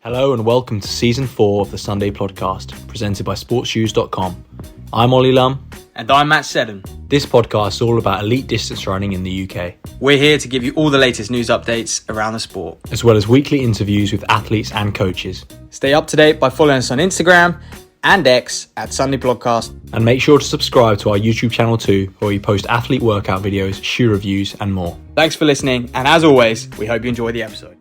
Hello and welcome to Season 4 of the Sunday Podcast, presented by sportsshoes.com. I'm Ollie Lum. And I'm Matt Seddon. This podcast is all about elite distance running in the UK. We're here to give you all the latest news updates around the sport, as well as weekly interviews with athletes and coaches. Stay up to date by following us on Instagram and X at Sunday Podcast. And make sure to subscribe to our YouTube channel too, where we post athlete workout videos, shoe reviews and more. Thanks for listening, and as always, we hope you enjoy the episode.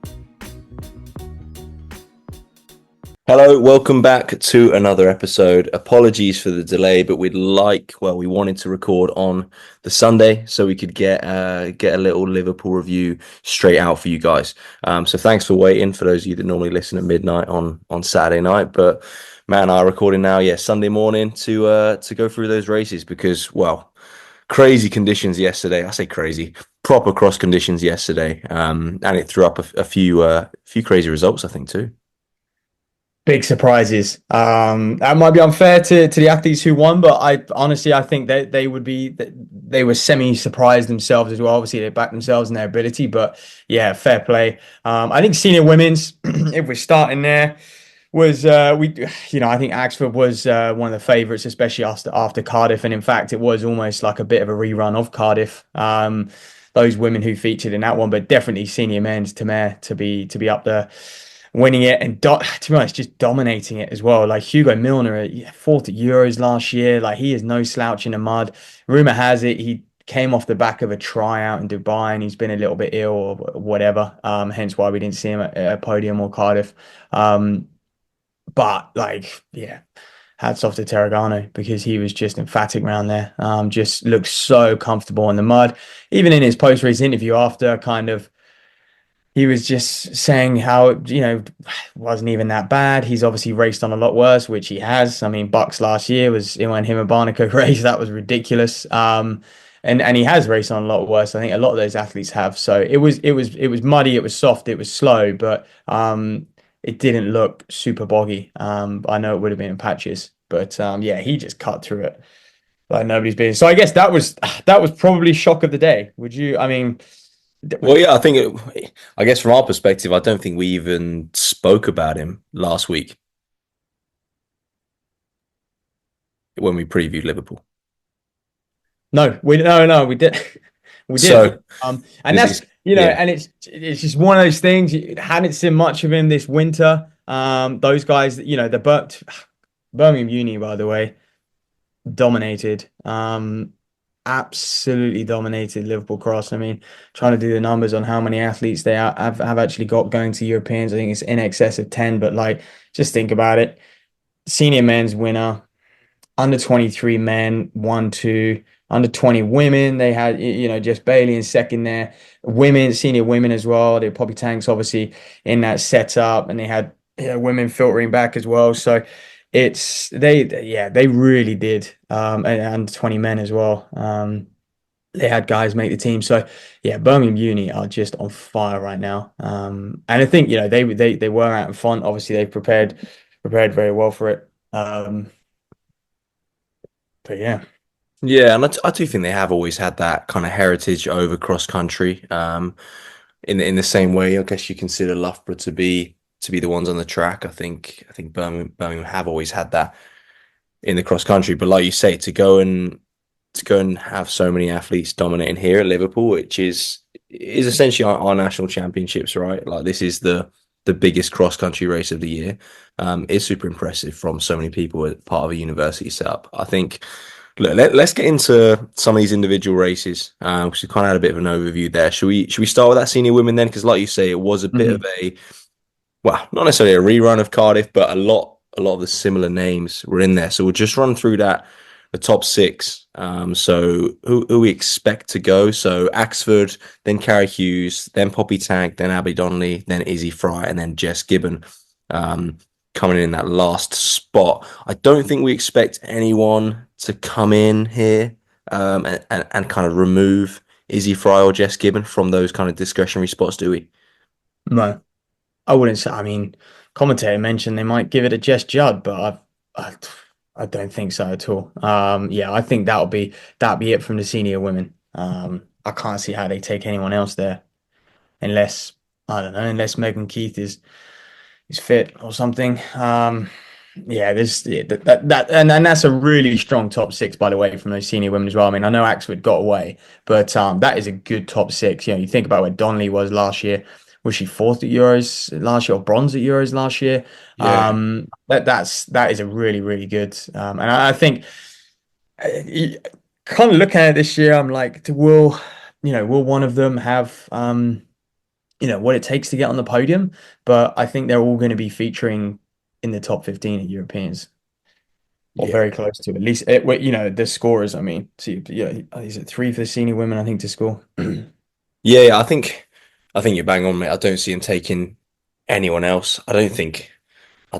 Hello, welcome back to another episode. Apologies for the delay, but we wanted to record on the Sunday so we could get a little Liverpool review straight out for you guys. So thanks for waiting, for those of you that normally listen at midnight on Saturday night. But Matt and I are recording now, Sunday morning to go through those races because, crazy conditions yesterday. I say crazy, proper cross conditions yesterday, and it threw up a few crazy results, I think, too. Big surprises. That might be unfair to the athletes who won, but I think they were semi-surprised themselves as well. Obviously, they backed themselves in their ability, but yeah, fair play. I think senior women's, if we're starting there, was I think Axford was one of the favourites, especially after Cardiff, and in fact, it was almost like a bit of a rerun of Cardiff. Those women who featured in that one, but definitely senior men's to be up there, winning it and to be honest, just dominating it as well. Like Hugo Milner, fourth at Euros last year. Like he is no slouch in the mud. Rumor has it he came off the back of a tryout in Dubai and he's been a little bit ill or whatever. Hence why we didn't see him at a podium or Cardiff. But hats off to Terragano because he was just emphatic around there. Just looked so comfortable in the mud. Even in his post-race interview after, he was just saying how it wasn't even that bad. He's obviously raced on a lot worse, which he has. I mean, Bucks last year was when him and Barnico raced. That was ridiculous. And he has raced on a lot worse. I think a lot of those athletes have. So it was muddy, it was soft, it was slow, but it didn't look super boggy. I know it would have been in patches, but he just cut through it like nobody's business. So I guess that was probably shock of the day. Would you? I mean. Well, yeah, I guess from our perspective, I don't think we even spoke about him last week when we previewed Liverpool. No, we did. We did. So, and that's and it's just one of those things. You hadn't seen much of him this winter. Those guys, the Birmingham Uni, by the way, dominated. Absolutely dominated Liverpool Cross. I mean, trying to do the numbers on how many athletes they have actually got going to Europeans. I think it's in excess of 10, but just think about it. Senior men's winner, under 23 men, 1-2, under 20 women. They had, Jess Bailey in second there. Women, senior women as well. They were Poppy Tanks obviously in that setup, and they had women filtering back as well. So they really did, and 20 men as well. They had guys make the team. So Birmingham Uni are just on fire right now. And I think they were out in front. Obviously, they prepared very well for it. But yeah, and I do think they have always had that kind of heritage over cross country. In the same way, I guess you consider Loughborough to be the ones on the track. I think Birmingham have always had that in the cross country. But like you say, to go and have so many athletes dominating here at Liverpool, which is essentially our national championships, right? Like this is the biggest cross country race of the year. Is super impressive from so many people as part of a university setup. I think. Look, let's get into some of these individual races because we kind of had a bit of an overview there. Should we start with that senior women then? Because like you say, it was a bit of a not necessarily a rerun of Cardiff, but a lot of the similar names were in there. So we'll just run through the top six. So who we expect to go. So Axford, then Cara Hughes, then Poppy Tank, then Abby Donnelly, then Izzy Fry, and then Jess Gibbon coming in that last spot. I don't think we expect anyone to come in here and kind of remove Izzy Fry or Jess Gibbon from those kind of discretionary spots, do we? No. I wouldn't say. I mean, commentator mentioned they might give it a Jess Judd, but I don't think so at all. I think that'll be it from the senior women. I can't see how they take anyone else there, unless I don't know, unless Megan Keith is he's fit or something. Yeah, there's and that's a really strong top six, by the way, from those senior women as well. I mean, I know Axford got away, but that is a good top six. You think about where Donnelly was last year. Was she fourth at Euros last year or bronze at Euros last year? Yeah. That is a really, really good. And I think kind of looking at it this year, I'm like, will one of them have what it takes to get on the podium? But I think they're all going to be featuring in the top 15 at Europeans or Yeah. very close to at least the scorers. I mean, see, yeah, is it three for the senior women? I think to score. Yeah, I think you're bang on, mate. I don't see him taking anyone else. I don't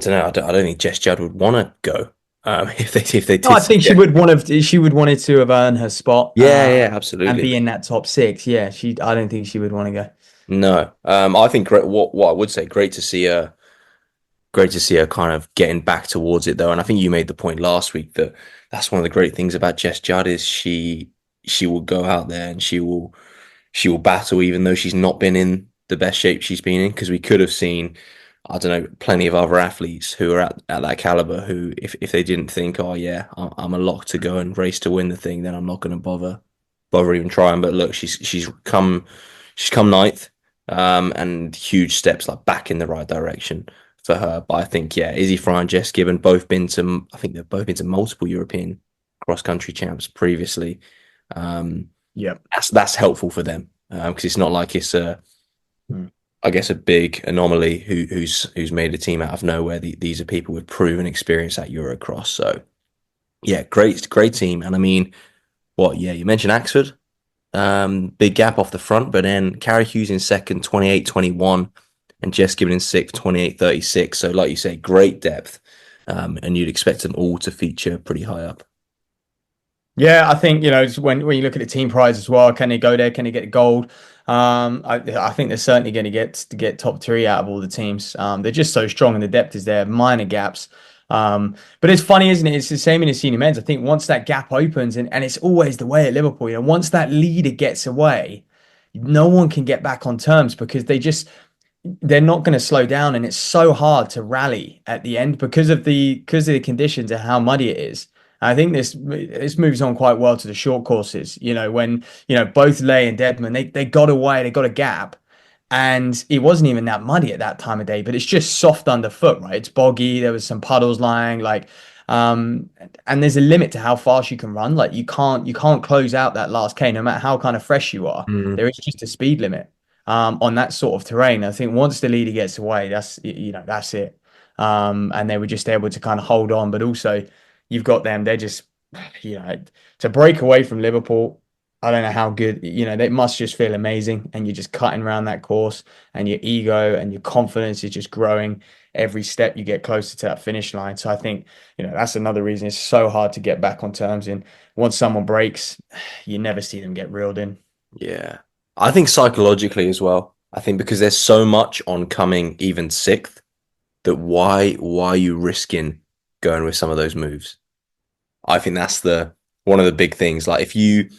know. I don't think Jess Judd would want to go. If they No, did. I think she would wanted to have earned her spot Yeah, yeah, and absolutely. be in that top six. Yeah, I don't think she would want to go. No. I think great. What I would say, great to see her kind of getting back towards it though. And I think you made the point last week that that's one of the great things about Jess Judd is she will go out there and she will battle even though she's not been in the best shape she's been in because we could have seen I don't know plenty of other athletes who are at that caliber who if they didn't think oh yeah I'm a lock to go and race to win the thing then I'm not going to bother even trying. But look, she's come ninth, and huge steps like back in the right direction for her. But I think yeah, Izzy Fry and Jess Gibbon I think they've both been to multiple European cross country champs previously. Um, Yeah. that's helpful for them because it's not like it's I guess a big anomaly who's made a team out of nowhere. These are people with proven experience at Eurocross. So yeah, great team. And I mean, what? Yeah, you mentioned Axford. Big gap off the front, but then Carrie Hughes in second, 28-21, and Jess Gibbon in sixth, 28-36. So like you say, great depth. And you'd expect them all to feature pretty high up. Yeah, I think just when you look at the team prize as well, can they go there? Can they get gold? I think they're certainly going to get top three out of all the teams. They're just so strong, and the depth is there. Minor gaps, but it's funny, isn't it? It's the same in the senior men's. I think once that gap opens, and it's always the way at Liverpool. Once that leader gets away, no one can get back on terms because they're not going to slow down, and it's so hard to rally at the end because of the conditions and how muddy it is. I think this moves on quite well to the short courses. When both Lay and Deadman they got away, they got a gap, and it wasn't even that muddy at that time of day, but it's just soft underfoot, right? It's boggy. There was some puddles lying, um, and there's a limit to how fast you can run. Like you can't close out that last K, no matter how kind of fresh you are. Mm. There is just a speed limit on that sort of terrain. I think once the leader gets away, that's it. And they were just able to kind of hold on, but also you've got them. They're just to break away from Liverpool. I don't know how good, they must just feel amazing. And you're just cutting around that course, and your ego and your confidence is just growing every step you get closer to that finish line. So I think, that's another reason it's so hard to get back on terms. And once someone breaks, you never see them get reeled in. Yeah. I think psychologically as well. I think because there's so much on coming even sixth that why are you risking going with some of those moves? I think that's the one of the big things. Like if you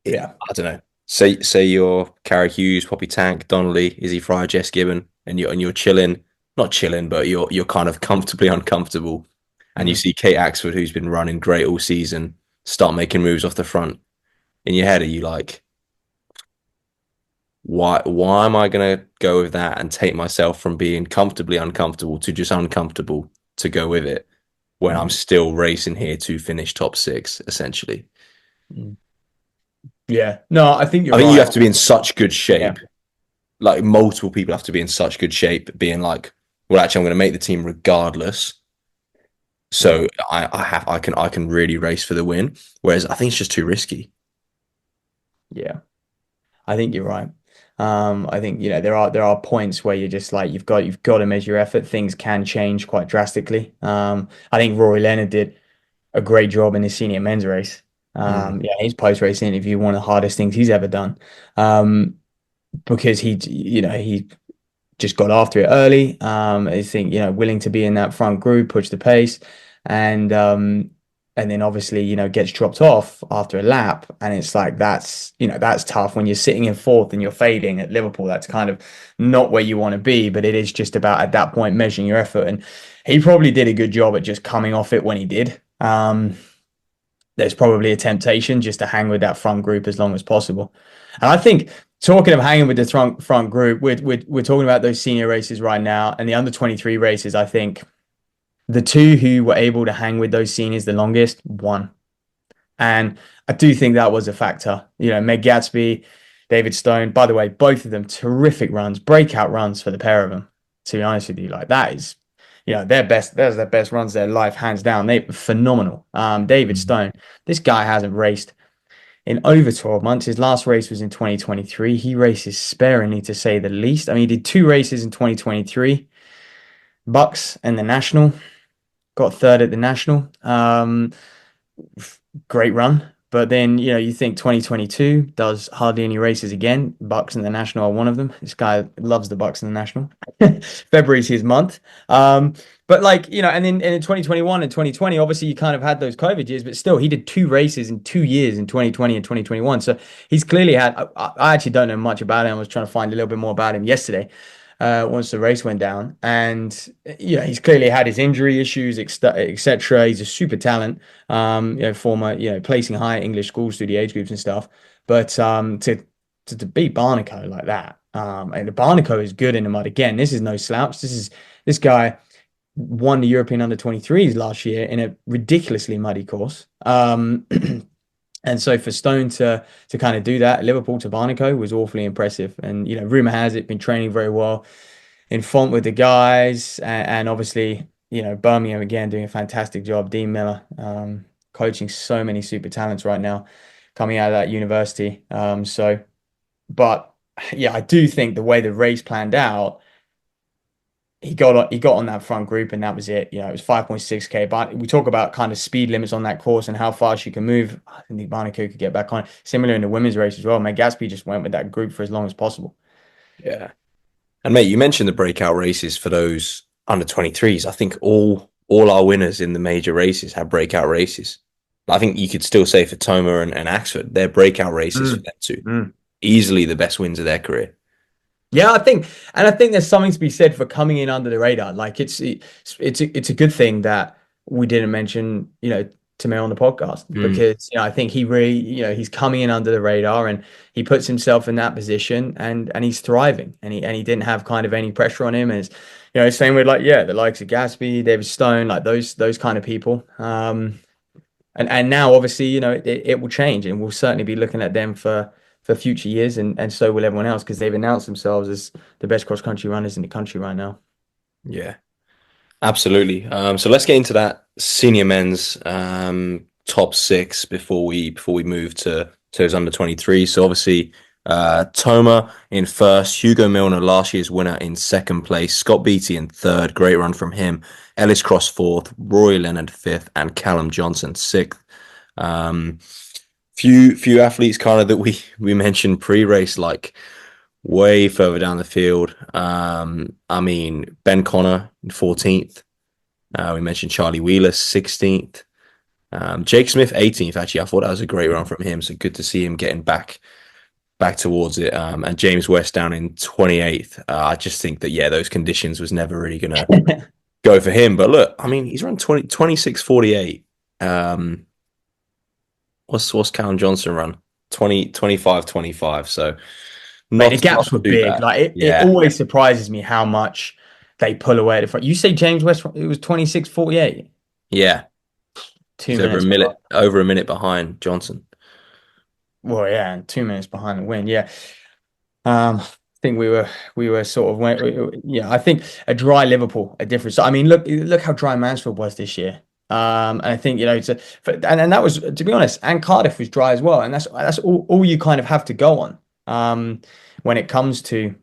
Yeah. I don't know, say you're Cara Hughes, Poppy Tank, Donnelly, Izzy Fryer, Jess Gibbon, and you're chilling, not chilling, but you're kind of comfortably uncomfortable. And you see Kate Axford, who's been running great all season, start making moves off the front. In your head, are you like, why am I gonna go with that and take myself from being comfortably uncomfortable to just uncomfortable to go with it when I'm still racing here to finish top six, essentially? Yeah. No, I think you're I think you right. have to be in such good Yeah. shape. Like multiple people have to be in such good shape, being like, well, actually, I'm going to make the team regardless. So I can really race for the win. Whereas I think it's just too risky. Yeah. I think you're right. I think there are points where you're just like you've got to measure your effort. Things can change quite drastically. I think Rory Leonard did a great job in his senior men's race. Mm. Yeah, his post-race interview, one of the hardest things he's ever done. Because he just got after it early. I think willing to be in that front group, push the pace, and and then obviously, gets dropped off after a lap. And it's like, that's tough when you're sitting in fourth and you're fading at Liverpool. That's kind of not where you want to be, but it is just about at that point measuring your effort. And he probably did a good job at just coming off it when he did. There's probably a temptation just to hang with that front group as long as possible. And I think talking of hanging with the front group, we're talking about those senior races right now, and the under 23 races. I think the two who were able to hang with those seniors the longest won. And I do think that was a factor. Meg Gatsby, David Stone, by the way, both of them terrific runs, breakout runs for the pair of them. To be honest with you, like that is, their best, there's their best runs of their life, hands down. They phenomenal. David Stone, this guy hasn't raced in over 12 months. His last race was in 2023. He races sparingly, to say the least. I mean, he did 2 races in 2023, Bucks and the National. Got third at the National. Great run. But then, you think 2022 does hardly any races again. Bucks and the National are one of them. This guy loves the Bucks and the National. February's his month. But and then in 2021 and 2020, obviously you kind of had those COVID years, but still he did 2 races in 2 years in 2020 and 2021. So he's clearly had, I actually don't know much about him. I was trying to find a little bit more about him yesterday. Once the race went down, and he's clearly had his injury issues, etc. He's a super talent, former, placing high at English schools through the age groups and stuff. But to beat Barnico like that, and the Barnico is good in the mud. Again, this is no slouch. This guy won the European under 23s last year in a ridiculously muddy course. And so for Stone to kind of do that, Liverpool to Barnico was awfully impressive. And, rumor has it been training very well in Font with the guys. And obviously, Birmingham again doing a fantastic job. Dean Miller coaching so many super talents right now coming out of that university. But yeah, I do think the way the race planned out, he got on that front group and that was it. It was 5.6K. But we talk about kind of speed limits on that course and how fast you can move. I think Barnico could get back on. Similar in the women's race as well. Meg Gatsby just went with that group for as long as possible. Yeah. And mate, you mentioned the breakout races for those under 23s. I think all our winners in the major races have breakout races. I think you could still say for Toma and Axford, they're breakout races for them too. Easily the best wins of their career. Yeah, I think there's something to be said for coming in under the radar. Like it's a good thing that we didn't mention, Tamir on the podcast because I think he really, he's coming in under the radar and he puts himself in that position and he's thriving and he didn't have kind of any pressure on him. And same with the likes of Gatsby, David Stone, like those kind of people. And now obviously, it will change and we'll certainly be looking at them for future years, and so will everyone else because they've announced themselves as the best cross-country runners in the country right now. Yeah, absolutely. So let's get into that senior men's top 6 before we move to those under 23. So obviously, Toma in first, Hugo Milner, last year's winner, in second place, Scott Beattie in third, great run from him, Ellis Cross fourth, Rory Leonard fifth, and Callum Johnson sixth. Few athletes kind of that we mentioned pre-race, like way further down the field. I mean, Ben Connor in 14th. We mentioned Charlie Wheeler 16th. Jake Smith 18th. Actually, I thought that was a great run from him. So good to see him getting back towards it. And James West down in 28th. I just think that those conditions was never really gonna go for him. But look, I mean, he's run 26:48. What's Callum Johnson run? 25:25. So the gaps were big. Bad. Like it always surprises me how much they pull away at the front. You say James West, it was 26:48. Yeah. 2 minutes over a minute behind Johnson. Well, yeah, and 2 minutes behind the win. Yeah. I think we were sort of I think a dry Liverpool, a difference. I mean, look how dry Mansfield was this year. And I think and that was, to be honest, and Cardiff was dry as well, and that's all you kind of have to go on when it comes to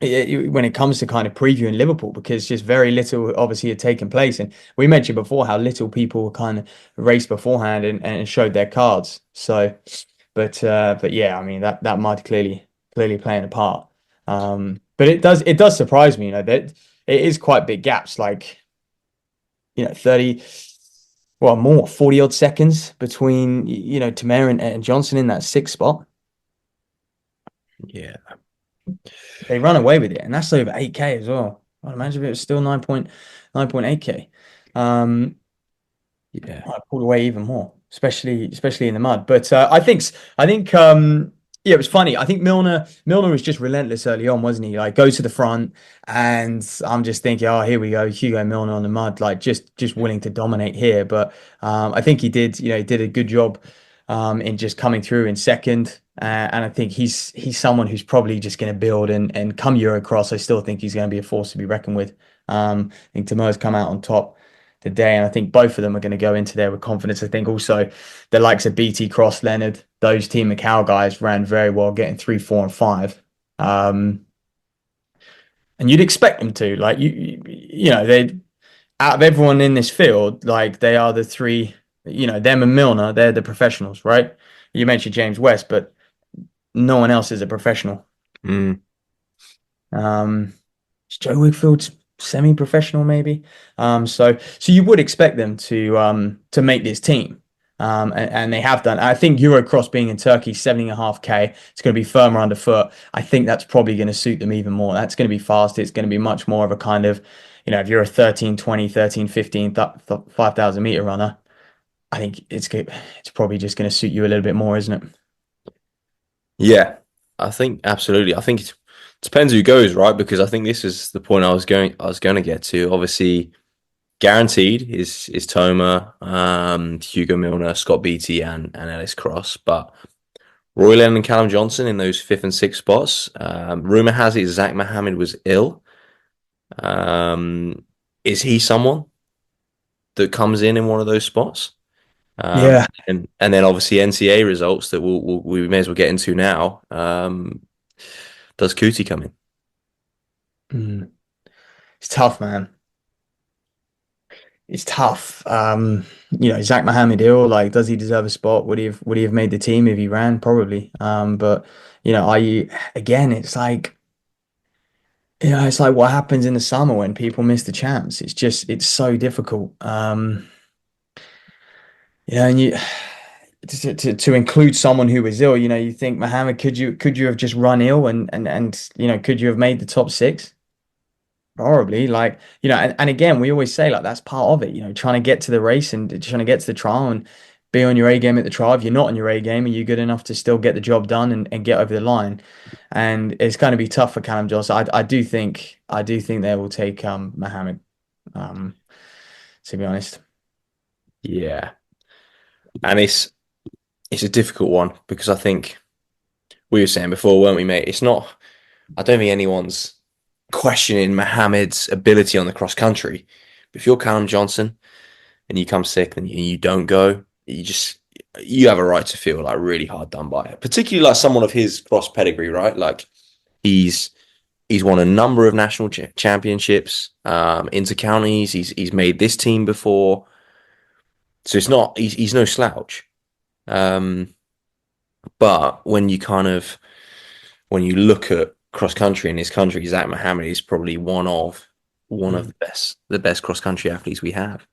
kind of previewing Liverpool, because just very little obviously had taken place, and we mentioned before how little people kind of raced beforehand and showed their cards. So, but yeah, I mean that might clearly playing a part. But it does surprise me, that it is quite big gaps, like 30 Well, more 40 odd seconds between, Tamir and Johnson in that sixth spot. Yeah, They run away with it, and that's over 8K as well. I'd imagine if it was still 9.8K. yeah, I pulled away even more, especially in the mud. But I think yeah, it was funny. I think Milner was just relentless early on, wasn't he? Like go to the front, and I'm just thinking, oh, here we go, Hugo Milner on the mud, like just willing to dominate here. But I think he did a good job in just coming through in second. And I think he's someone who's probably just going to build and come Eurocross. I still think he's going to be a force to be reckoned with. I think Tamer's come out on top today, and I think both of them are going to go into there with confidence. I think also the likes of BT Cross, Leonard, those Team Macau guys ran very well, getting 3, 4, and 5. And you'd expect them to, like they out of everyone in this field, like they are the three, them and Milner, they're the professionals, right? You mentioned James West, but no one else is a professional. mm, Um, is Joe Wigfield's semi-professional, maybe. So you would expect them to make this team. And they have done. I think Eurocross being in Turkey, 70.5K, it's going to be firmer underfoot. I think that's probably going to suit them even more. That's going to be fast. It's going to be much more of a kind of, if you're a 13, 20, 13, 15, 5,000 meter runner, I think it's probably just going to suit you a little bit more, isn't it? yeah. I think absolutely. I think it depends who goes, right? Because I think this is the point I was going to get to. Obviously, guaranteed is Toma, Hugo Milner, Scott Beattie, and Ellis Cross, but Roy Lennon and Callum Johnson in those fifth and sixth spots. Rumor has it Zach Mohammed was ill. Is he someone that comes in one of those spots? Yeah. And then obviously NCA results that we may as well get into now. Does Cootie come in? Mm. It's tough, man. It's tough. Zach Mohammed Hill, like, does he deserve a spot? Would he have made the team if he ran? Probably. But I again, it's like what happens in the summer when people miss the chance. It's so difficult. And to include someone who was ill, you think, Mohammed, could you have just run ill and could you have made the top six? Probably, like, and again, we always say, like, that's part of it, trying to get to the race and trying to get to the trial and be on your A game at the trial. If you're not on your A game, are you good enough to still get the job done and get over the line? And it's going to be tough for Callum Johnson. I do think they will take Mohammed, um, to be honest. Yeah, and it's a difficult one because I think we were saying before, weren't we, mate? It's not. I don't think anyone's questioning Mohammed's ability on the cross country. But if you're Callum Johnson and you come sick and you don't go, you have a right to feel like really hard done by it. Particularly like someone of his cross pedigree, right? Like he's won a number of national championships, inter counties. He's made this team before, so it's not he's no slouch. Um, but when you look at cross country in this country, Zach Mohammed is probably one of the best cross country athletes we have.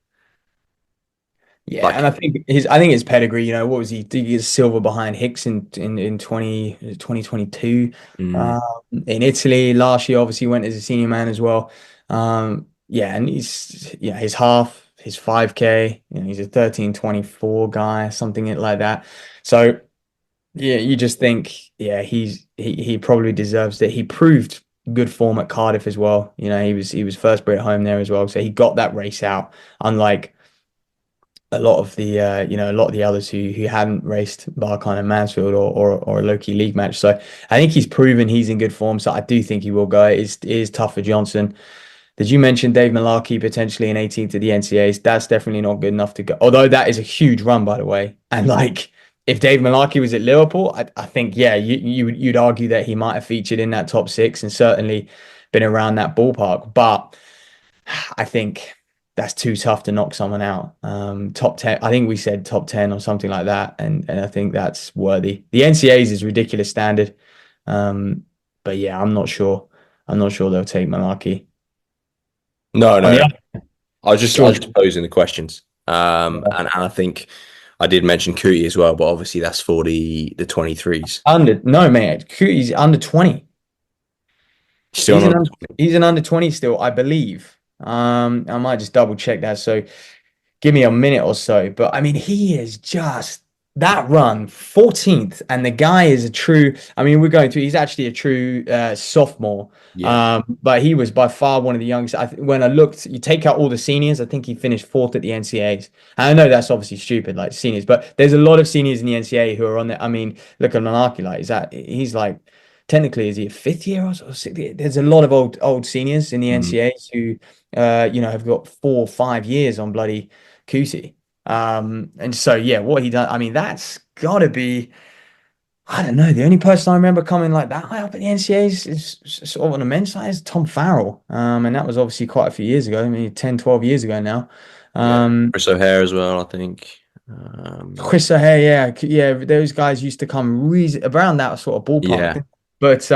Yeah, Like, and I think his pedigree, what was he? He is silver behind Hicks in 2022. mm, In Italy last year, obviously went as a senior man as well. Yeah, and his half, his 5K, he's a 13:24 guy, something like that. So yeah, you just think, yeah, he probably deserves it. He proved good form at Cardiff as well. He was first Brit home there as well, so he got that race out, unlike a lot of the others who hadn't raced bar kind of Mansfield or a low-key league match. So I think he's proven he's in good form. So I do think he will go. It is tough for Johnson. Did you mention Dave Malarkey potentially in 18th to the NCAs? That's definitely not good enough to go. Although that is a huge run, by the way. And like, if Dave Malarkey was at Liverpool, I think, yeah, you'd argue that he might have featured in that top six and certainly been around that ballpark. But I think that's too tough to knock someone out. Top 10, I think we said top 10 or something like that. And I think that's worthy. The NCAs is ridiculous standard. Um, but yeah, I'm not sure. I'm not sure they'll take Malarkey. no, On no, the no. other, I was just George, posing the questions. And I think I did mention Cootie as well, but obviously that's for the 23s. No, man, he's under 20. Still not. He's an under 20 still, I believe. I might just double check that. So give me a minute or so. But I mean, he is just that run 14th, and the guy is a true. I mean, he's actually a true sophomore. Yeah. But he was by far one of the youngest. When I looked, you take out all the seniors, I think he finished fourth at the NCAAs. And I know that's obviously stupid, like seniors, but there's a lot of seniors in the NCAA who are on there. I mean, look at Monarchy, like he's like technically is he a fifth year or sixth year? There's a lot of old seniors in the NCAAs who have got 4 or 5 years on bloody Kuti. And so yeah, what he done, I mean, that's gotta be, I don't know, the only person I remember coming like that high up at the NCAAs is sort of on the men's side is Tom Farrell. And that was obviously quite a few years ago. I mean, 10, 12 years ago now. Yeah. Chris O'Hare as well, I think. Chris O'Hare, yeah, those guys used to come around that sort of ballpark. Yeah. But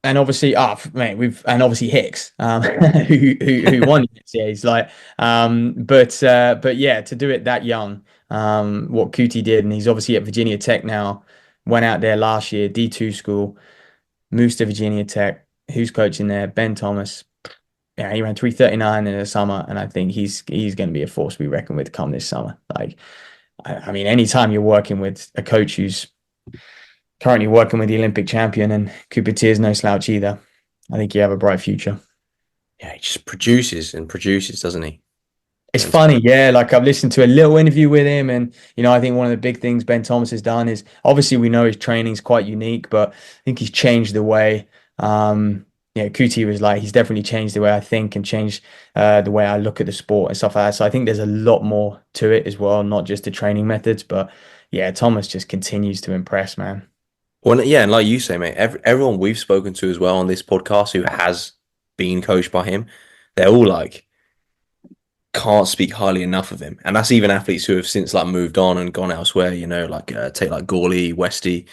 and obviously, and obviously Hicks, who won the NCAAs, like, but yeah, to do it that young, what Kuti did, and he's obviously at Virginia Tech now. Went out there last year, D2 school, moves to Virginia Tech. Who's coaching there? Ben Thomas. Yeah, he ran 3:39 in the summer, and I think he's going to be a force to be reckoned with come this summer. Like, I mean, anytime you're working with a coach who's currently working with the Olympic champion, and Cooper Tier's no slouch either, I think you have a bright future. Yeah, he just produces and produces, doesn't he? It's funny, yeah. Like I've listened to a little interview with him, and I think one of the big things Ben Thomas has done is obviously we know his training is quite unique, but I think he's changed the way. Kuti was like he's definitely changed the way I think and changed the way I look at the sport and stuff like that. So I think there's a lot more to it as well, not just the training methods, but yeah, Thomas just continues to impress, man. Well, yeah, and like you say, mate, everyone we've spoken to as well on this podcast who has been coached by him, they're all like can't speak highly enough of him, and that's even athletes who have since like moved on and gone elsewhere. Like take like Gawley, Westy.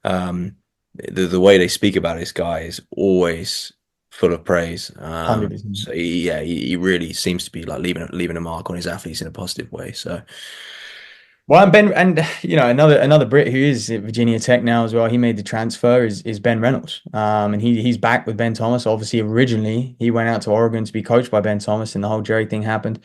The way they speak about this guy is always full of praise. 100%. So he really seems to be like leaving a mark on his athletes in a positive way. So. Well, and Ben, and another Brit who is at Virginia Tech now as well. He made the transfer is Ben Reynolds, and he's back with Ben Thomas. Obviously, originally he went out to Oregon to be coached by Ben Thomas, and the whole Jerry thing happened.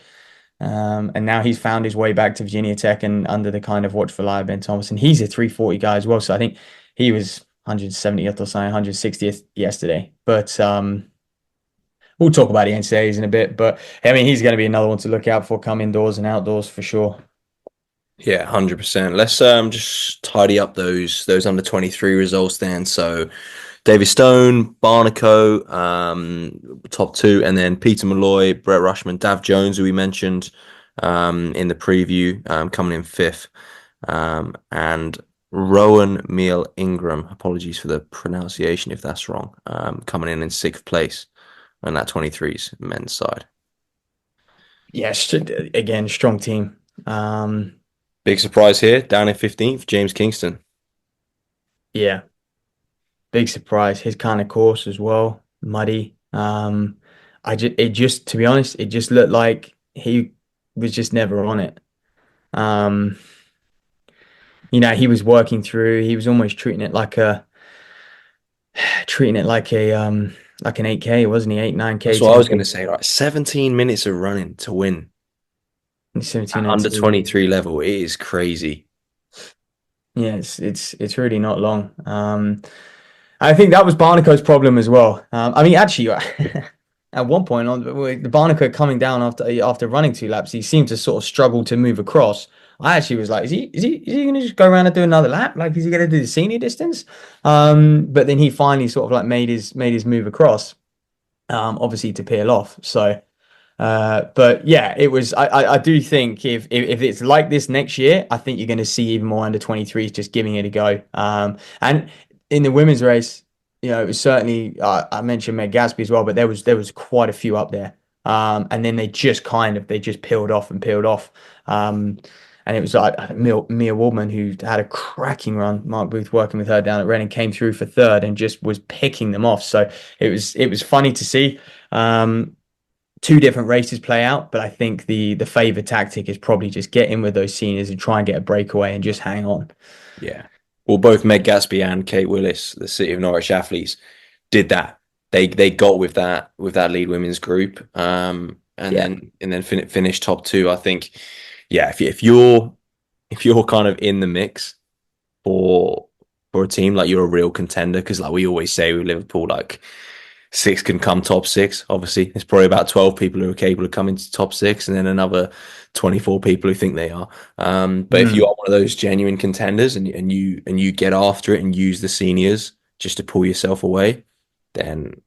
And now he's found his way back to Virginia Tech and under the kind of watchful eye of Ben Thomas, and he's a 340 guy as well. So I think he was 170th or something, 160th yesterday. But we'll talk about the NCAAs in a bit. But I mean, he's going to be another one to look out for come indoors and outdoors for sure. Yeah, 100%. Let's just tidy up those under 23 results then. So David Stone, Barnaco, top 2, and then Peter Malloy, Brett Rushman, Dav Jones, who we mentioned in the preview, coming in 5th, and Rowan Meal Ingram, apologies for the pronunciation if that's wrong, coming in 6th place on that 23s men's side. Yeah, again, strong team. Big surprise here, down in 15th, James Kingston. Yeah, big surprise. His kind of course as well, muddy. To be honest, it just looked like he was just never on it. He was working through. He was almost treating it like an 8K, wasn't he? 8, 9K. That's what I was going to say. Right, 17 minutes of running to win. 17 under 23 level, it is crazy. Yeah, it's really not long. I think that was Barnaco's problem as well. I mean, actually, at one point on the Barnaco coming down after running 2 laps, he seemed to sort of struggle to move across. I actually was like, is he going to just go around and do another lap? Like, is he going to do the senior distance? But then he finally sort of like made his move across, obviously to peel off. So. But yeah, it was. I do think if it's like this next year, I think you're going to see even more under 23s just giving it a go. And in the women's race, it was certainly I mentioned Meg Gatsby as well, but there was quite a few up there. And then they just peeled off. And it was like Mia Waldman who had a cracking run. Mark Booth working with her down at Reading came through for 3rd and just was picking them off. So it was funny to see. two different races play out, but I think the favor tactic is probably just get in with those seniors and try and get a breakaway and just hang on. Yeah. Well, both Meg Gatsby and Kate Willis, the City of Norwich athletes, did that. They got with that lead women's group, and Yeah. then finished top two. I think, yeah, if you're kind of in the mix for a team, like you're a real contender, because like we always say with Liverpool, like six can come top six. Obviously, there's probably about 12 people who are capable of coming to top six, and then another 24 people who think they are. But if you are one of those genuine contenders and you get after it and use the seniors just to pull yourself away, then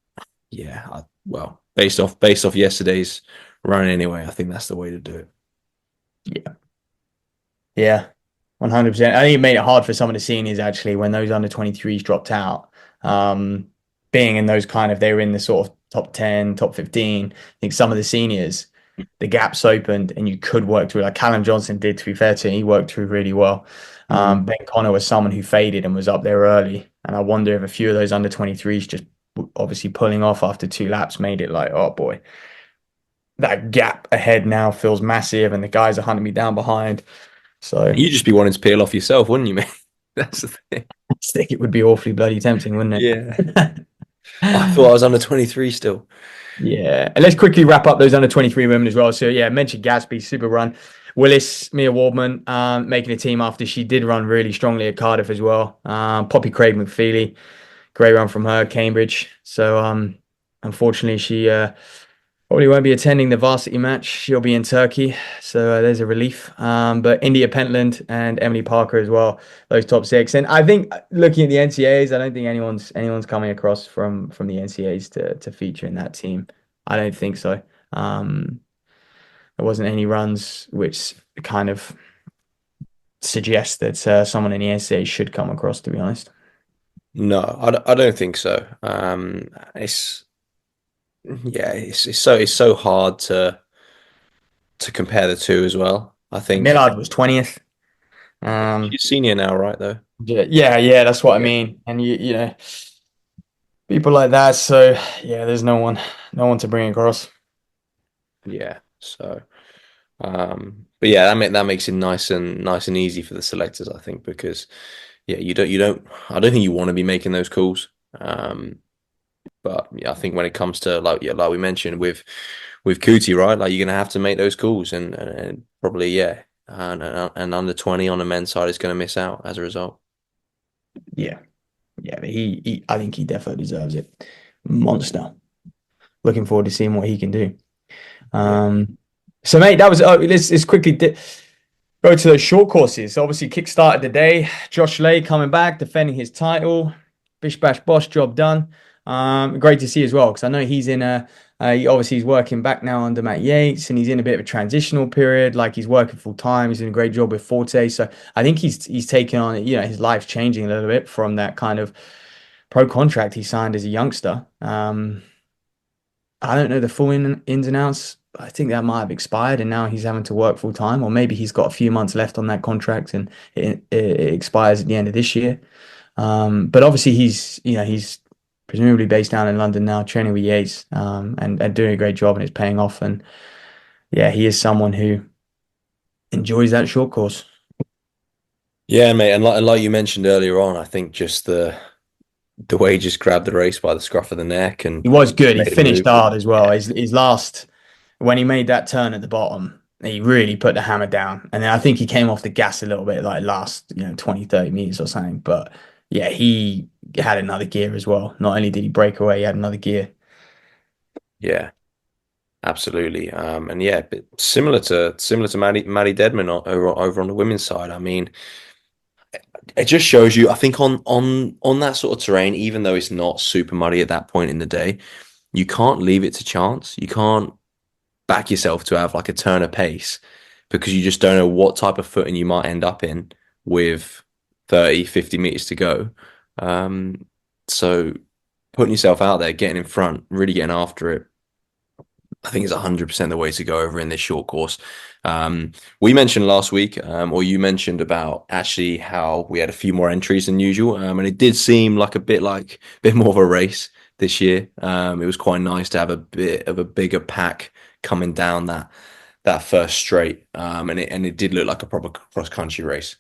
yeah, well, based off yesterday's run anyway, I think that's the way to do it. Yeah. Yeah. 100%. I think it made it hard for some of the seniors actually when those under 23s dropped out. Being in those kind of, they were in the sort of top 10, top 15. I think some of the seniors, the gaps opened and you could work through, like Callum Johnson did, to be fair to him, he worked through really well. Ben Connor was someone who faded and was up there early. And I wonder if a few of those under 23s just obviously pulling off after 2 laps made it like, oh boy, that gap ahead now feels massive and the guys are hunting me down behind. So You'd just be wanting to peel off yourself, wouldn't you, mate? That's the thing. I think it would be awfully bloody tempting, wouldn't it? Yeah. I thought I was under 23 still. Yeah. And let's quickly wrap up those under 23 women as well. So yeah, mentioned Gatsby, super run. Willis, Mia Wardman, making a team after she did run really strongly at Cardiff as well. Poppy Craig McFeely, great run from her, Cambridge. So unfortunately she probably won't be attending the varsity match. She'll be in Turkey. So there's a relief. But India Pentland and Emily Parker as well, those top six. And I think looking at the NCAAs, I don't think anyone's coming across from the NCAAs to feature in that team. I don't think so. There wasn't any runs which kind of suggest that someone in the NCAA should come across, to be honest. No, I don't think so. It's so hard to compare the two as well. I think Millard was 20th. she's senior now, right? Though. Yeah, that's what I Yeah. mean. And you know, people like that. So yeah, there's no one to bring across. Yeah. So, but yeah, that makes it nice and easy for the selectors, I think, because yeah, you don't. I don't think you want to be making those calls. But yeah, I think when it comes to like we mentioned with Cootie, right? Like you're gonna have to make those calls, and probably and under 20 on the men's side is gonna miss out as a result. Yeah, but I think he definitely deserves it. Monster. Looking forward to seeing what he can do. So mate, that was let's quickly go to those short courses. Obviously, kick-started the day. Josh Lay coming back, defending his title. Bish bash bosh, job done. Great to see as well because I know he's in he's working back now under Matt Yates and he's in a bit of a transitional period. Like he's working full time. He's doing a great job with Forte. So I think he's taken on, his life's changing a little bit from that kind of pro contract he signed as a youngster. I don't know the full ins and outs. I think that might have expired and now he's having to work full time, or maybe he's got a few months left on that contract and it expires at the end of this year. But obviously he's presumably based down in London now, training with Yates, and doing a great job, and it's paying off. And yeah, he is someone who enjoys that short course. Yeah, mate, and like you mentioned earlier on, I think just the way he just grabbed the race by the scruff of the neck and He was good. He made a finished move. hard as well. Yeah. His last, when he made that turn at the bottom, he really put the hammer down. And then I think he came off the gas a little bit, like last 20, 30 meters or something. But yeah, he had another gear as well. Not only did he break away, he had another gear. Yeah, absolutely. And yeah, but similar to Maddie Deadman over on the women's side. I mean, it just shows you, I think on that sort of terrain, even though it's not super muddy at that point in the day, you can't leave it to chance. You can't back yourself to have like a turn of pace because you just don't know what type of footing you might end up in with 30, 50 meters to go. So putting yourself out there, getting in front, really getting after it, I think is 100% the way to go over in this short course. We mentioned last week, or you mentioned about actually how we had a few more entries than usual, and it did seem like a bit more of a race this year. It was quite nice to have a bit of a bigger pack coming down that first straight, and it did look like a proper cross country race.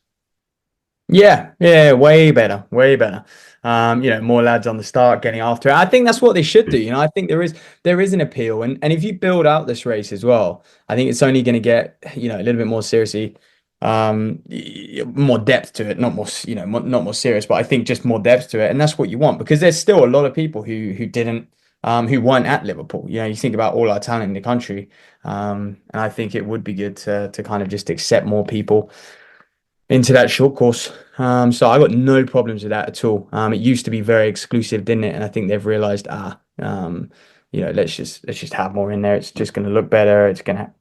Yeah, way better, way better. More lads on the start getting after it. I think that's what they should do. I think there is an appeal, and if you build out this race as well, I think it's only going to get a little bit more seriously, more depth to it, not more not more serious, but I think just more depth to it, and that's what you want because there's still a lot of people who didn't. Who weren't at Liverpool. You think about all our talent in the country, and I think it would be good to kind of just accept more people into that short course. So I got no problems with that at all. It used to be very exclusive, didn't it? And I think they've realized, let's just have more in there. It's just going to look better. It's going to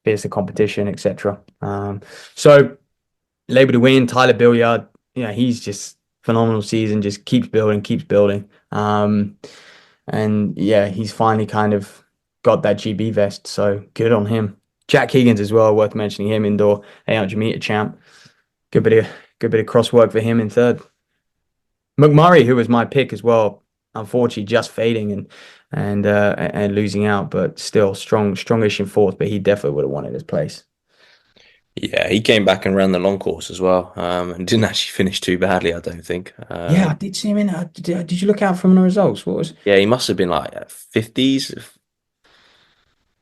fierce the competition, etc. So Labour to win. Tyler Billiard, he's just phenomenal season. Just keeps building, keeps building. And yeah, he's finally kind of got that GB vest. So good on him. Jack Higgins as well, worth mentioning him, indoor 800-meter champ. Good bit of cross work for him in third. McMurray, who was my pick as well, unfortunately just fading and losing out, but still strongish in fourth. But he definitely would have wanted his place. Yeah, he came back and ran the long course as well, and didn't actually finish too badly, I don't think. Yeah, I did see him in. Did you look out from the results? What was? Yeah, he must have been like 50s.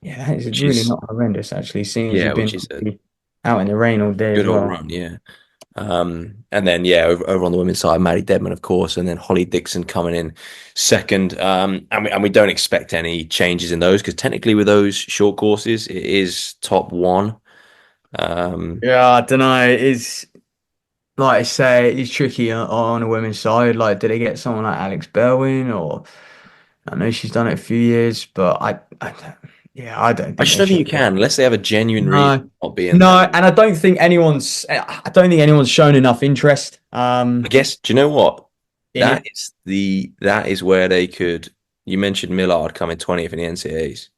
Yeah, that is Which really is not horrendous actually. Seeing as yeah, he'd been which is a out in the rain all day as good old well. run. Yeah. And then yeah, over on the women's side, Maddie Dedman, of course, and then Holly Dixon coming in second. And we don't expect any changes in those because technically with those short courses, it is top one. Yeah, I don't know. It's like I say, it's tricky on the women's side. Like, do they get someone like Alex Berwin, or I know she's done it a few years, but yeah, I don't I think just they don't think should. you can unless they have a genuine reason No, for not being there. no, and I don't think anyone's shown enough interest. I guess, do you know what? In it. That is where they could. You mentioned Millard coming 20th in the NCAAs.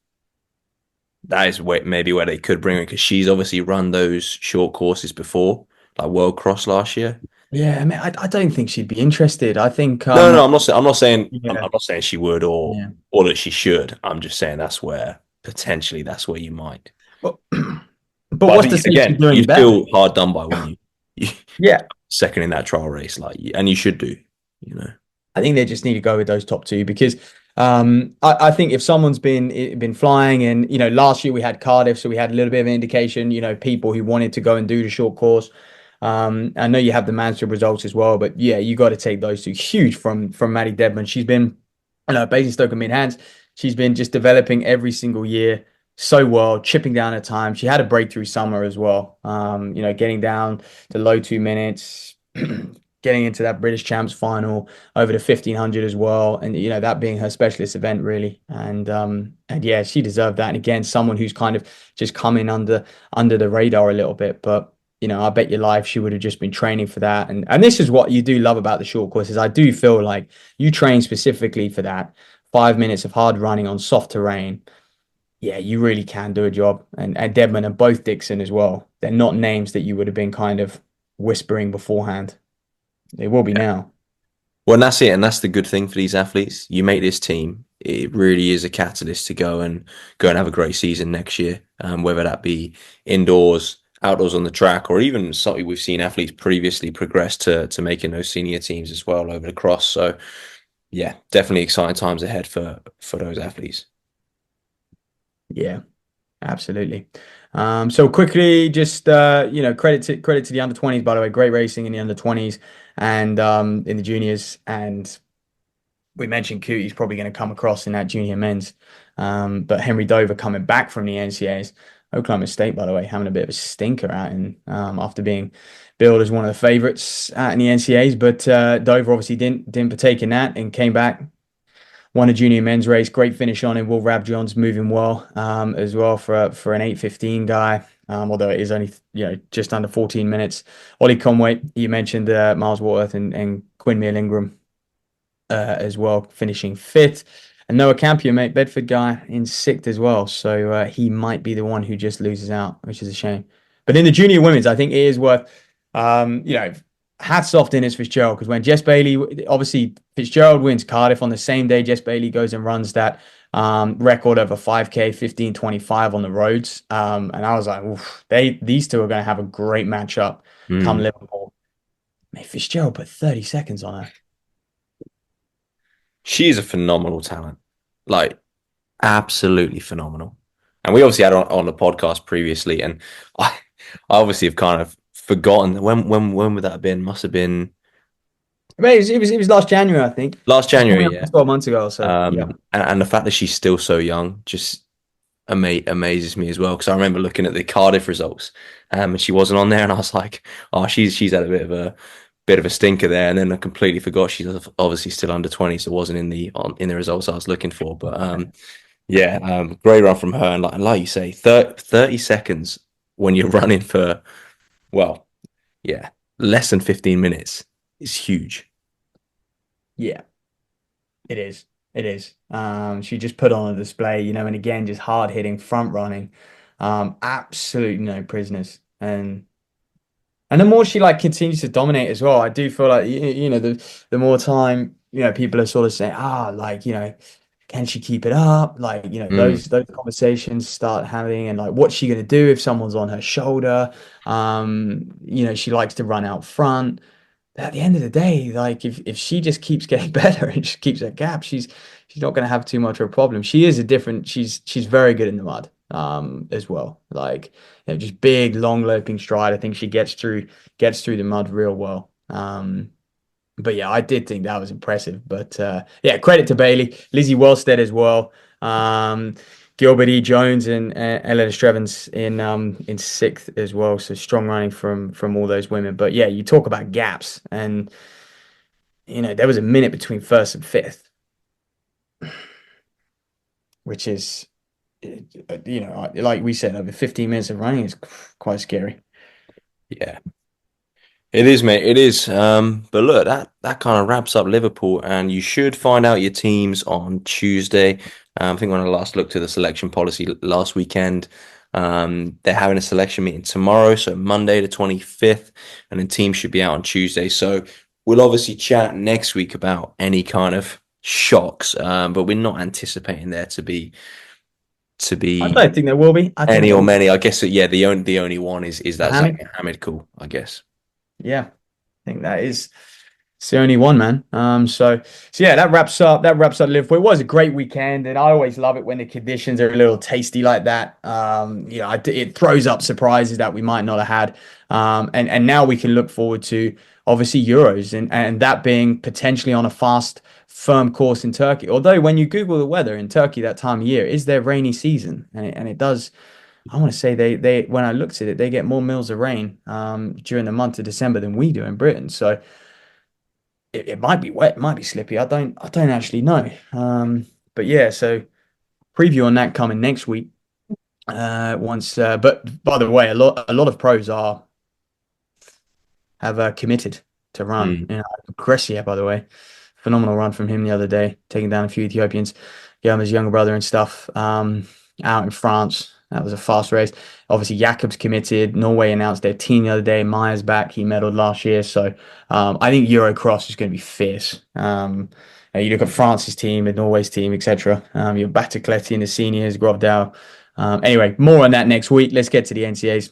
That is maybe where they could bring her because she's obviously run those short courses before, like World Cross last year. Yeah, I mean, I don't think she'd be interested. I think, No, I'm not saying yeah, I'm not saying she would yeah. or that she should. I'm just saying that's where potentially that's where you might. But, But I what's to think say she's again, doing any you'd better? feel hard done by, wouldn't you? You Yeah, second in that trial race, and you should do. You know. I think they just need to go with those top two because I think if someone's been flying and last year we had Cardiff, so we had a little bit of an indication, people who wanted to go and do the short course. I know you have the Mansfield results as well, but yeah, you got to take those two. Huge from Maddie Dedman. She's been, Basingstoke and mid-hands. She's been just developing every single year so well, chipping down her time. She had a breakthrough summer as well. Getting down to low 2 minutes, getting into that British Champs final over the 1500 as well, and that being her specialist event really. And yeah, she deserved that. And again, someone who's kind of just coming under the radar a little bit, but. I bet your life she would have just been training for that. And this is what you do love about the short courses. I do feel like you train specifically for that. 5 minutes of hard running on soft terrain. Yeah, you really can do a job. And Dedman and both Dixon as well. They're not names that you would have been kind of whispering beforehand. They will be now. Well, and that's it, and that's the good thing for these athletes. You make this team; it really is a catalyst to go and have a great season next year. Whether that be indoors, outdoors on the track, or even something we've seen athletes previously progress to making those senior teams as well over the cross. So, yeah, definitely exciting times ahead for those athletes. Yeah, absolutely. So quickly, just credit to the under 20s, by the way. Great racing in the under 20s and in the juniors. And we mentioned Cootie's probably going to come across in that junior men's. But Henry Dover coming back from the NCAAs. Oklahoma State, by the way, having a bit of a stinker out in after being billed as one of the favorites out in the NCAAs. But Dover obviously didn't partake in that and came back. Won a junior men's race, great finish on him. Will Rabjohn's moving well as well for an 8:15 guy, although it is only just under 14 minutes. Ollie Conway, you mentioned Miles Waterworth and Quinn Meal Ingram as well, finishing fifth. And Noah Campion, mate, Bedford guy, in sixth as well. So he might be the one who just loses out, which is a shame. But in the junior women's, I think it is worth, hats off to Innes Fitzgerald, because when Jess Bailey, obviously Fitzgerald wins Cardiff on the same day, Jess Bailey goes and runs that record of a 5K 15:25 on the roads. And I was like, oof, these two are going to have a great matchup come Mm. Liverpool. Mate, Fitzgerald put 30 seconds on her. She is a phenomenal talent, like absolutely phenomenal. And we obviously had on the podcast previously, and I, I obviously have kind of forgotten when would that have been? Must have been Mate, it was last January, I think. last It's coming January, up yeah. to 12 months ago or so. Yeah. And the fact that she's still so young just amazes me as well. Because I remember looking at the Cardiff results, and she wasn't on there, and I was like, oh, she's had a bit of a stinker there, and then I completely forgot she's obviously still under 20, so wasn't in the results I was looking for. But yeah, great run from her, and like you say, 30 seconds when you're running for, well, yeah, less than 15 minutes is huge. Yeah, it is. It is. She just put on a display, and again, just hard hitting, front running. Absolutely no prisoners. And the more she like continues to dominate as well, I do feel like the more time, people are sort of saying, like, can she keep it up? Like, Mm. those conversations start having, and like, what's she gonna do if someone's on her shoulder? She likes to run out front. At the end of the day, like if she just keeps getting better and just keeps her gap, she's not gonna have too much of a problem. She is a different, she's very good in the mud, as well. Like, just big, long loping stride. I think she gets through the mud real well. But yeah, I did think that was impressive. But yeah, credit to Bailey, Lizzie Wellstead as well. Gilbert E. Jones and Elena Strevens in sixth as well. So strong running from all those women. But yeah, you talk about gaps, and there was a minute between first and fifth, which is like we said, over 15 minutes of running is quite scary. Yeah, it is, mate. It is. But look, that kind of wraps up Liverpool, and you should find out your teams on Tuesday. I think when I last looked at the selection policy last weekend, they're having a selection meeting tomorrow, so Monday the 25th, and then teams should be out on Tuesday. So we'll obviously chat next week about any kind of shocks, but we're not anticipating there to I be don't think there will be. I think any or they'll many. I guess that, yeah, the only one is that Zach Mohammed. Mohammed call, I guess. Yeah, I think that is. It's the only one, man. So yeah, that wraps up Liverpool. It was a great weekend, and I always love it when the conditions are a little tasty like that. It throws up surprises that we might not have had. And now we can look forward to obviously Euros, and that being potentially on a fast, firm course in Turkey. Although when you Google the weather in Turkey that time of year, is their rainy season, and it does. I want to say they when I looked at it, they get more mils of rain during the month of December than we do in Britain. So it might be wet, it might be slippy. I don't actually know. But yeah, so preview on that coming next week. But by the way, a lot of pros have committed to run. Mm. Grecia, by the way, phenomenal run from him the other day, taking down a few Ethiopians, his younger brother and stuff. Out in France, that was a fast race. Obviously, Jakob's committed. Norway announced their team the other day. Meyer's back. He medaled last year, so I think Eurocross is going to be fierce. You look at France's team and Norway's team, etc. You're Batacleti and the seniors, Grovdal. Anyway, more on that next week. Let's get to the NCAs.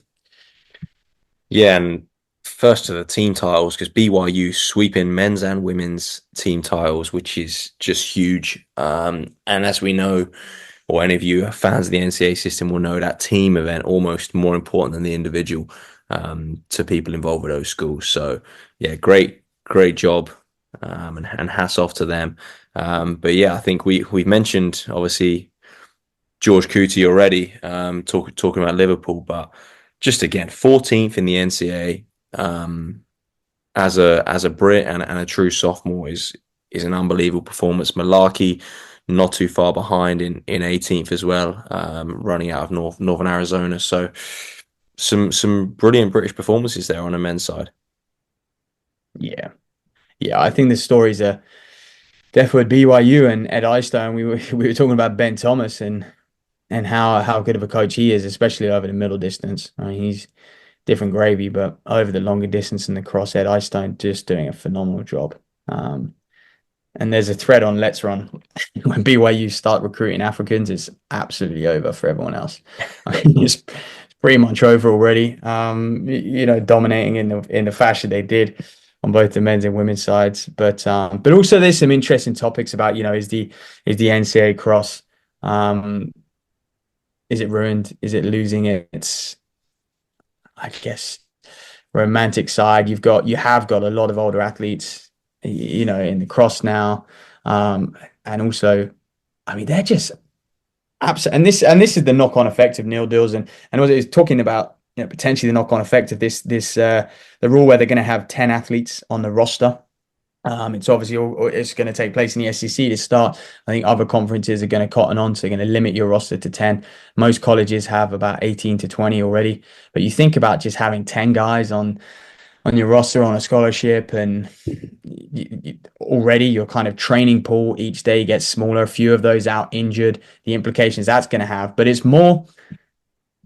Yeah, and first to the team titles because BYU sweeping men's and women's team titles, which is just huge. And as we know, or any of you are fans of the NCAA system will know that team event almost more important than the individual to people involved with those schools. So yeah, great job, and hats off to them. But yeah, I think we've mentioned obviously George Cootie already, talking about Liverpool, but just again 14th in the NCAA, as a Brit and a true sophomore is an unbelievable performance. Malarkey not too far behind in 18th as well, running out of Northern Arizona. So some brilliant British performances there on the men's side. Yeah, yeah. I think the stories are definitely BYU and Ed Eyestone. We were talking about Ben Thomas and how good of a coach he is, especially over the middle distance. I mean, different gravy. But over the longer distance and the crosshead, Eyestone just doing a phenomenal job. And there's a thread on Let's Run. When BYU start recruiting Africans, it's absolutely over for everyone else. I mean, it's pretty much over already. Dominating in the fashion they did on both the men's and women's sides. But also there's some interesting topics about, is the NCAA cross, is it ruined? Is it losing its, I guess, romantic side? You have got a lot of older athletes, in the cross now. And also, I mean, they're just absolutely, and this is the knock-on effect of nil deals, and also it's talking about, potentially the knock-on effect of the rule where they're going to have 10 athletes on the roster. It's obviously it's going to take place in the SEC to start. I think other conferences are going to cotton on, so they're going to limit your roster to 10. Most colleges have about 18 to 20 already, but you think about just having 10 guys on your roster on a scholarship, and already your kind of training pool each day gets smaller. A few of those out injured, the implications that's going to have. But it's more,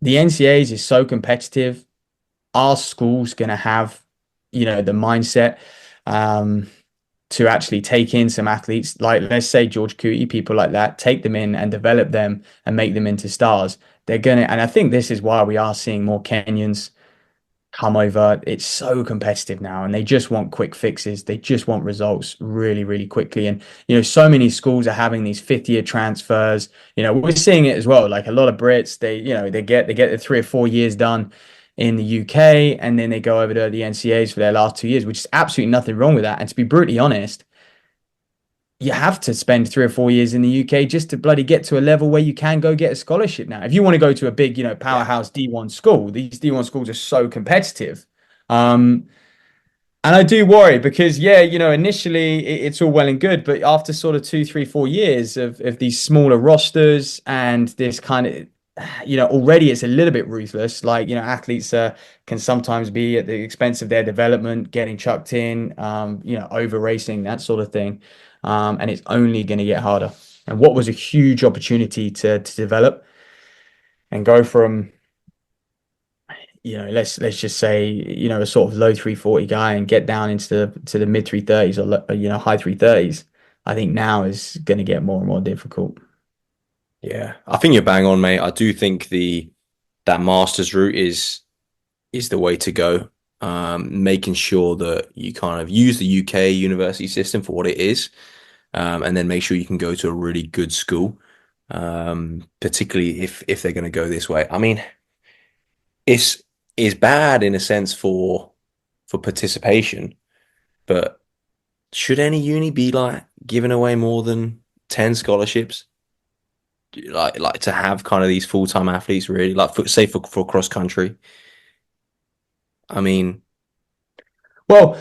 the NCAAs is so competitive. Our school's going to have, the mindset to actually take in some athletes, like let's say George Cootie, people like that, take them in and develop them and make them into stars. They're going to, and I think this is why we are seeing more Kenyans come over. It's so competitive now, and they just want quick fixes. They just want results really, really quickly. And, so many schools are having these fifth-year transfers. We're seeing it as well. Like a lot of Brits, they get the 3 or 4 years done in the UK, and then they go over to the NCAAs for their last 2 years, which is absolutely nothing wrong with that. And to be brutally honest, you have to spend 3 or 4 years in the UK just to bloody get to a level where you can go get a scholarship now. If you want to go to a big, powerhouse D1 school, these D1 schools are so competitive. And I do worry because, initially it's all well and good, but after sort of 2, 3, 4 years of these smaller rosters and this kind of, already it's a little bit ruthless. Like, athletes can sometimes be at the expense of their development, getting chucked in, over racing, that sort of thing. And it's only going to get harder. And what was a huge opportunity to develop and go from, let's just say, a sort of low 340 guy and get down into the mid 330s or high 330s. I think now is going to get more and more difficult. Yeah, I think you're bang on, mate. I do think that master's route is the way to go. Making sure that you kind of use the UK university system for what it is, and then make sure you can go to a really good school, particularly if they're going to go this way. I mean, it's bad in a sense for participation, but should any uni be like giving away more than 10 scholarships? Like to have kind of these full-time athletes, really, like for cross country. I mean, well,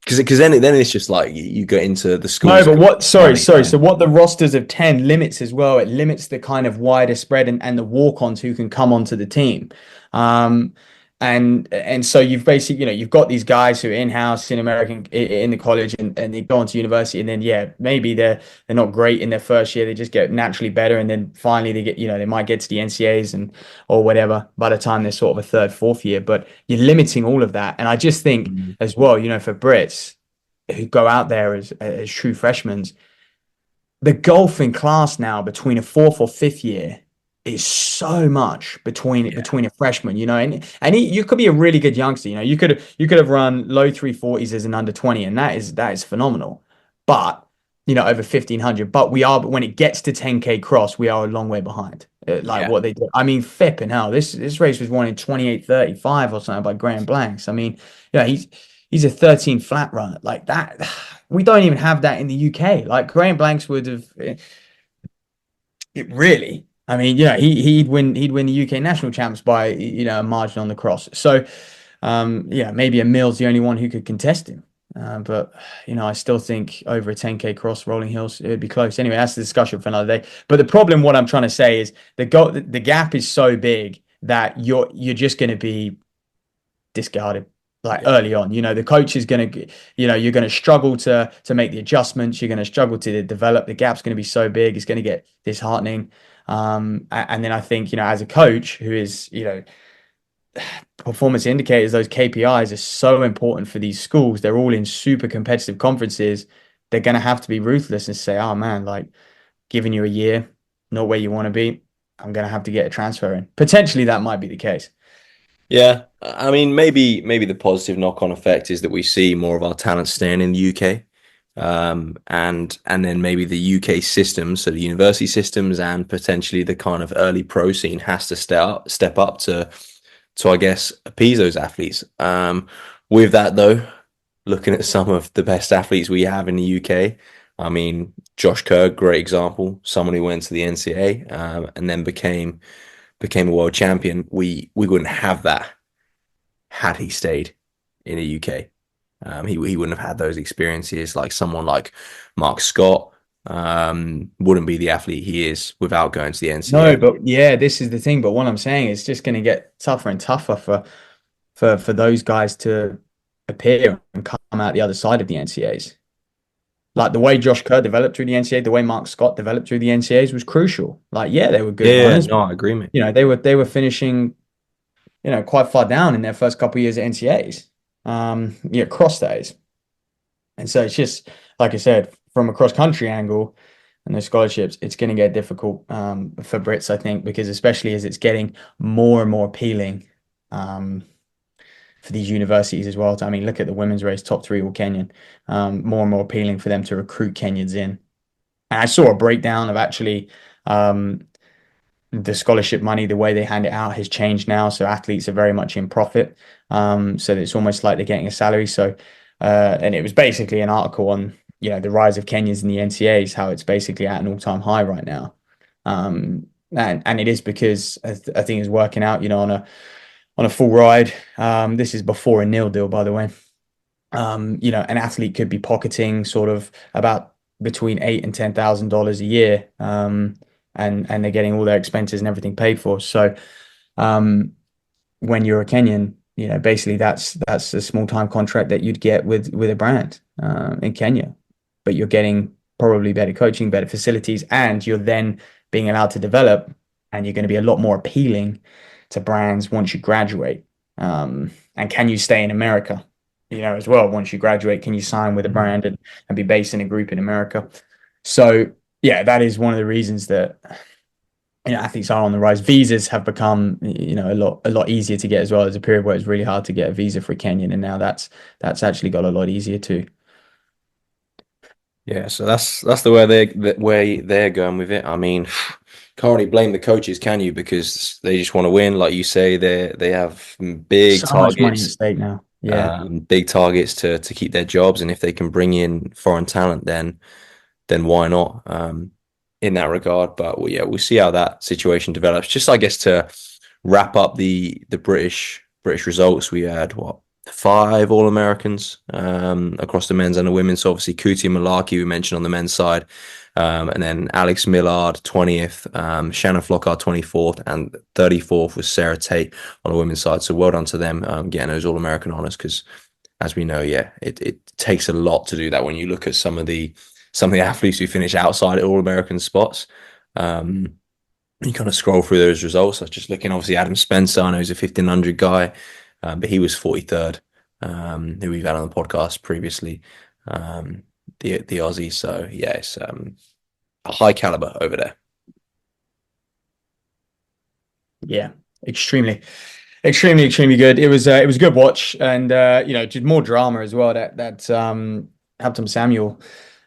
because then it's just like you get into the schools. No, but what? Sorry. So what the rosters of 10 limits as well. It limits the kind of wider spread and the walk-ons who can come onto the team. And so you've basically, you've got these guys who are in-house in the college and they go on to university, and then maybe they're not great in their first year. They just get naturally better, and then finally they get, they might get to the NCAAs or whatever by the time they're sort of a third, fourth year. But you're limiting all of that. And I just think as well, for Brits who go out there as true freshmen, the gulf in class now between a fourth or fifth year is so much between a freshman, and you could be a really good youngster. You could have run low 340s as an under 20, and that is phenomenal. But over 1500. But when it gets to 10K cross, we are a long way behind. What they do. I mean, flipping hell, this race was won in 28:35 or something by Graham Blanks. I mean, he's a 13 flat runner like that. We don't even have that in the UK. Like Graham Blanks would have it really. I mean, he'd win the UK national champs by a margin on the cross. So maybe Emil's the only one who could contest him. But I still think over a 10K cross rolling hills it would be close. Anyway, that's the discussion for another day. But the problem, what I'm trying to say is the gap is so big that you're just going to be discarded early on. The coach is going to, you're going to struggle to make the adjustments. You're going to struggle to develop. The gap's going to be so big. It's going to get disheartening. And then I think, as a coach who is, performance indicators, those KPIs are so important for these schools. They're all in super competitive conferences. They're going to have to be ruthless and say, oh man, like giving you a year, not where you want to be. I'm going to have to get a transfer in. Potentially that might be the case. Yeah, I mean, maybe the positive knock-on effect is that we see more of our talent staying in the UK, and then maybe the UK systems, so the university systems, and potentially the kind of early pro scene has to step up to I guess appease those athletes. With that though, looking at some of the best athletes we have in the UK, I mean, Josh Kerr, great example, someone who went to the NCAA and then became a world champion. We wouldn't have that had he stayed in the UK. He wouldn't have had those experiences. Like someone like Mark Scott wouldn't be the athlete he is without going to the NCAA. No, but yeah, this is the thing. But what I'm saying is just going to get tougher and tougher for those guys to appear and come out the other side of the NCAAs. Like the way Josh Kerr developed through the NCAA, the way Mark Scott developed through the NCAAs was crucial. Like, yeah, they were good Yeah, runners. no, I agree, mate. You know, they were finishing, quite far down in their first couple of years at NCAAs. Cross days. And so it's just like I said, from a cross country angle and the scholarships, it's going to get difficult for Brits, I think, because especially as it's getting more and more appealing for these universities as well. I mean, look at the women's race, top three all Kenyan. More and more appealing for them to recruit Kenyans in. And I saw a breakdown of actually the scholarship money, the way they hand it out has changed now. So athletes are very much in profit. So it's almost like they're getting a salary. So, and it was basically an article on, the rise of Kenyans in the NCAAs, how it's basically at an all-time high right now. And it is because I think it's working out, on a full ride. This is before a nil deal, by the way. An athlete could be pocketing sort of about between $8,000 and $10,000 a year. And they're getting all their expenses and everything paid for. So when you're a Kenyan, basically that's a small time contract that you'd get with a brand in Kenya, but you're getting probably better coaching, better facilities, and you're then being allowed to develop, and you're going to be a lot more appealing to brands once you graduate. And can you stay in America, as well? Once you graduate, can you sign with a brand and be based in a group in America? So yeah, that is one of the reasons that athletes are on the rise. Visas have become a lot easier to get as well. There's a period where it's really hard to get a visa for a Kenyan, and now that's actually got a lot easier too. Yeah, so that's the way they're going with it. I mean, can't really blame the coaches, can you? Because they just want to win, like you say. They have big So much money at targets, stake now. Yeah. big targets to keep their jobs, and if they can bring in foreign talent, then why not? In that regard, but we'll see how that situation develops. Just I guess to wrap up the British results, we had 5 All-Americans across the men's and the women's. So obviously Kuti and Malaki we mentioned on the men's side, and then Alex Millard 20th, Shannon Flockhart 24th, and 34th was Sarah Tate on the women's side. So well done to them getting those All-American honors, because as we know, it takes a lot to do that when you look at some of the athletes who finish outside All-American spots. You kind of scroll through those results. I was just looking, obviously, Adam Spencer, I know he's a 1500 guy, but he was 43rd, who we've had on the podcast previously, the Aussie. So, yeah, it's a high caliber over there. Yeah, extremely good. It was a good watch, and just more drama as well. That Hampton Samuel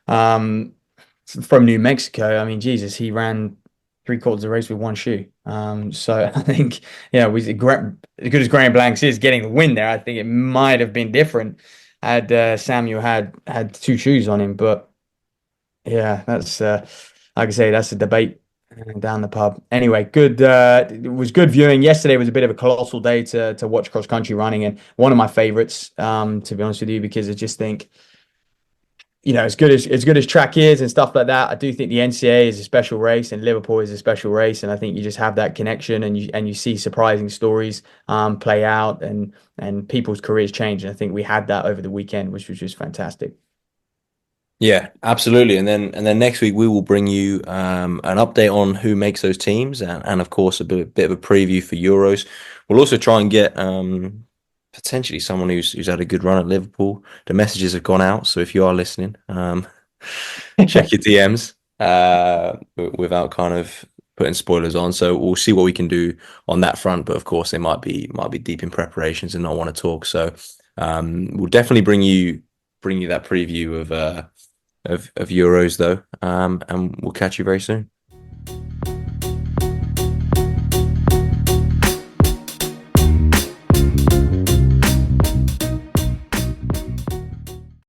from New Mexico. I mean, Jesus, he ran 3/4 of the race with one shoe. So I think, as good as Graham Blanks is getting the win there, I think it might have been different had Samuel had 2 shoes on him. But yeah, that's like I say, that's a debate down the pub. Anyway, good. It was good viewing. Yesterday was a bit of a colossal day to watch cross country running, and one of my favorites, to be honest with you, because I just think, as good as track is and stuff like that, I do think the NCAA is a special race and Liverpool is a special race, and I think you just have that connection, and you see surprising stories play out, and people's careers change, and I think we had that over the weekend, which was just fantastic. Yeah, absolutely. And then next week we will bring you an update on who makes those teams, and of course a bit of a preview for Euros. we'll also try and get potentially someone who's had a good run at Liverpool. The messages have gone out, so if you are listening, check your DMs without kind of putting spoilers on. So we'll see what we can do on that front. But of course, they might be deep in preparations and not want to talk. So we'll definitely bring you that preview of Euros though, and we'll catch you very soon.